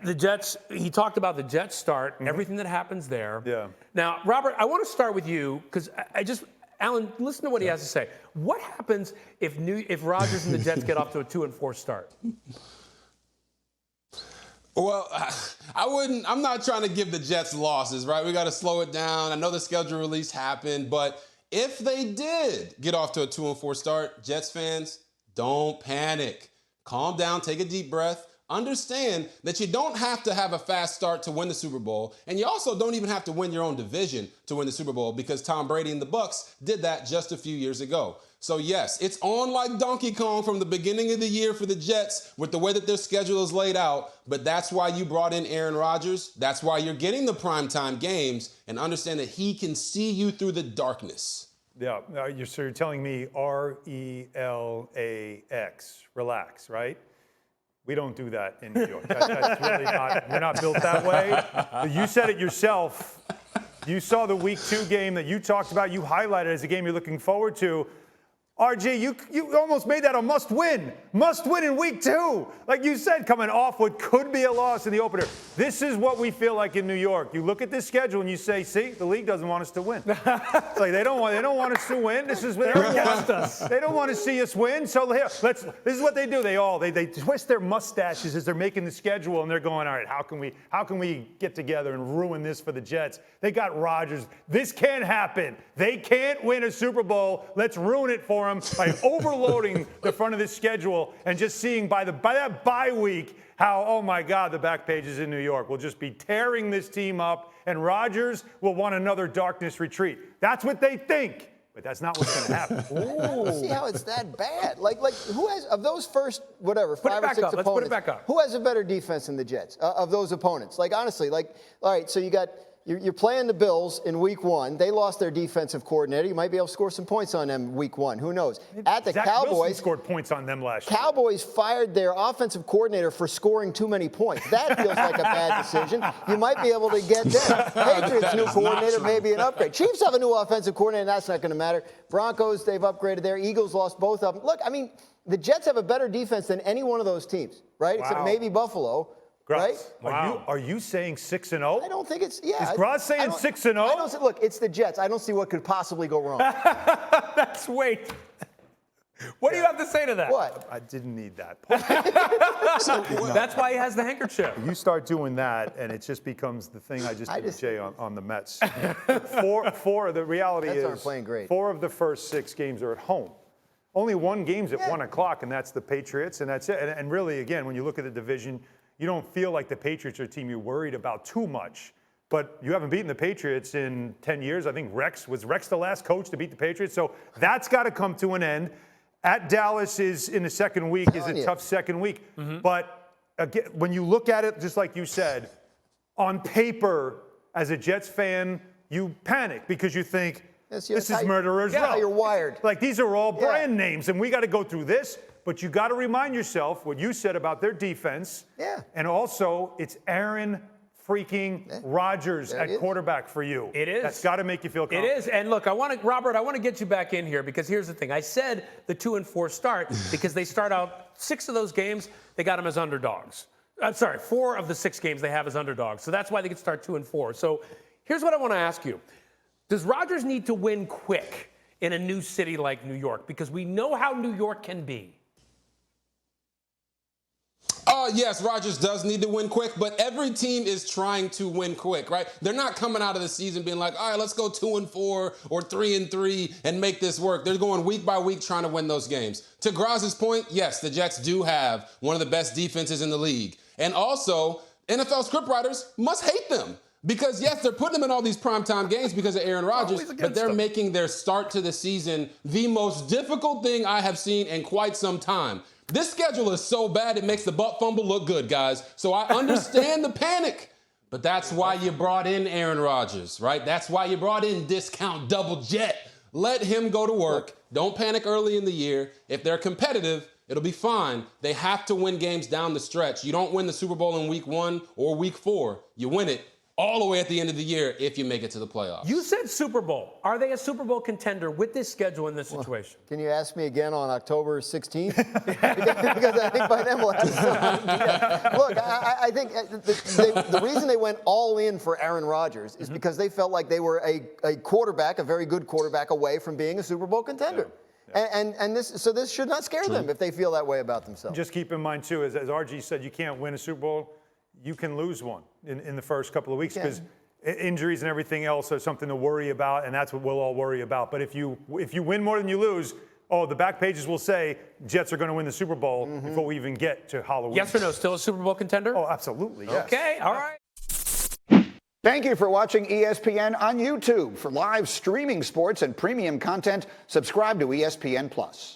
the Jets, he talked about the Jets start, everything that happens there. Yeah. Now, Robert, I want to start with you because Alan, listen to what he has to say. What happens if Rodgers and the Jets get off to a 2-4 start? Well, I'm not trying to give the Jets losses, right? We got to slow it down. I know the schedule release happened, but if they did get off to a 2-4 start, Jets fans, don't panic. Calm down, take a deep breath. Understand that you don't have to have a fast start to win the Super Bowl, and you also don't even have to win your own division to win the Super Bowl because Tom Brady and the Bucs did that just a few years ago. So yes, it's on like Donkey Kong from the beginning of the year for the Jets with the way that their schedule is laid out, but that's why you brought in Aaron Rodgers. That's why you're getting the primetime games, and understand that he can see you through the darkness. Yeah, so you're telling me RELAX, relax, right? We don't do that in New York. That's really not, we're not built that way. You said it yourself. You saw the Week 2 game that you talked about. You highlighted as a game you're looking forward to. RG, you almost made that a must-win. Must-win in Week 2. Like you said, coming off what could be a loss in the opener. This is what we feel like in New York. You look at this schedule and you say, see, the league doesn't want us to win. Like they don't want us to win. This is what they want us. They don't want to see us win. So here, this is what they do. They twist their mustaches as they're making the schedule and they're going, all right, how can we get together and ruin this for the Jets? They got Rodgers. This can't happen. They can't win a Super Bowl. Let's ruin it for them by overloading the front of this schedule and just seeing by that bye week how, oh my God, the back pages in New York will just be tearing this team up and Rodgers will want another darkness retreat. That's what they think, but that's not what's going to happen. See how it's that bad? Like who has, of those first, whatever, 5 or 6 opponents, let's put it back up. Who has a better defense than the Jets of those opponents? Like, honestly, all right, so you're playing the Bills in Week 1. They lost their defensive coordinator. You might be able to score some points on them Week 1. Who knows? At the Zach Cowboys, Wilson scored points on them last year. Cowboys fired their offensive coordinator for scoring too many points. That feels like a bad decision. You might be able to get them. Patriots new coordinator, maybe an upgrade. Chiefs have a new offensive coordinator. That's not going to matter. Broncos, they've upgraded there. Eagles lost both of them. Look, I mean, the Jets have a better defense than any one of those teams, right? Wow. Except maybe Buffalo. Right? Wow. Are you saying 6-0? I don't think it's, yeah. Is Graz saying 6-0? Look, it's the Jets. I don't see what could possibly go wrong. Wait. What do you have to say to that? What? I didn't need that. That's why he has the handkerchief. You start doing that, and it just becomes the thing I just did with Jay on the Mets. The reality Mets is, aren't playing great. 4 of the first 6 games are at home. Only one game's at 1 o'clock, and that's the Patriots, and that's it. And really, again, when you look at the division, you don't feel like the Patriots are a team you're worried about too much. But you haven't beaten the Patriots in 10 years. I think was Rex the last coach to beat the Patriots? So that's got to come to an end. At Dallas is in the second week, is a tough second week. But again, when you look at it, just like you said, on paper, as a Jets fan, you panic because you think, this is murderer's row. That's how you're wired. Like, these are all brand names, and we got to go through this. But you got to remind yourself what you said about their defense. Yeah. And also, it's Aaron freaking Rodgers at quarterback for you. It is. That's got to make you feel confident. It is. And look, Robert, I want to get you back in here because here's the thing. I said the 2-4 start because they start out 6 of those games, they got them as underdogs. I'm sorry, 4 of the 6 games they have as underdogs. So that's why they could start 2-4. So here's what I want to ask you. Does Rodgers need to win quick in a new city like New York? Because we know how New York can be. Yes, Rodgers does need to win quick, but every team is trying to win quick, right? They're not coming out of the season being like, all right, let's go 2-4 or 3-3 and make this work. They're going week by week trying to win those games. To Graz's point, yes, the Jets do have one of the best defenses in the league. And also, NFL scriptwriters must hate them. Because, yes, they're putting them in all these primetime games because of Aaron Rodgers, but they're making their start to the season the most difficult thing I have seen in quite some time. This schedule is so bad it makes the butt fumble look good, guys. So I understand the panic, but that's why you brought in Aaron Rodgers, right? That's why you brought in discount double jet. Let him go to work. Don't panic early in the year. If they're competitive, it'll be fine. They have to win games down the stretch. You don't win the Super Bowl in week 1 or week 4. You win it all the way at the end of the year if you make it to the playoffs. You said Super Bowl. Are they a Super Bowl contender with this schedule in this situation? Can you ask me again on October 16th? because I think by then we'll have some idea. Look, I think the reason they went all in for Aaron Rodgers is because they felt like they were a quarterback, a very good quarterback, away from being a Super Bowl contender. And this should not scare them if they feel that way about themselves. Just keep in mind, too, as RG said, you can't win a Super Bowl. You can lose one in the first couple of weeks because injuries and everything else are something to worry about, and that's what we'll all worry about. But if you win more than you lose, the back pages will say Jets are going to win the Super Bowl before we even get to Halloween. Yes or no? Still a Super Bowl contender? Oh, absolutely, yes. Okay, all right. Thank you for watching ESPN on YouTube. For live streaming sports and premium content, subscribe to ESPN+.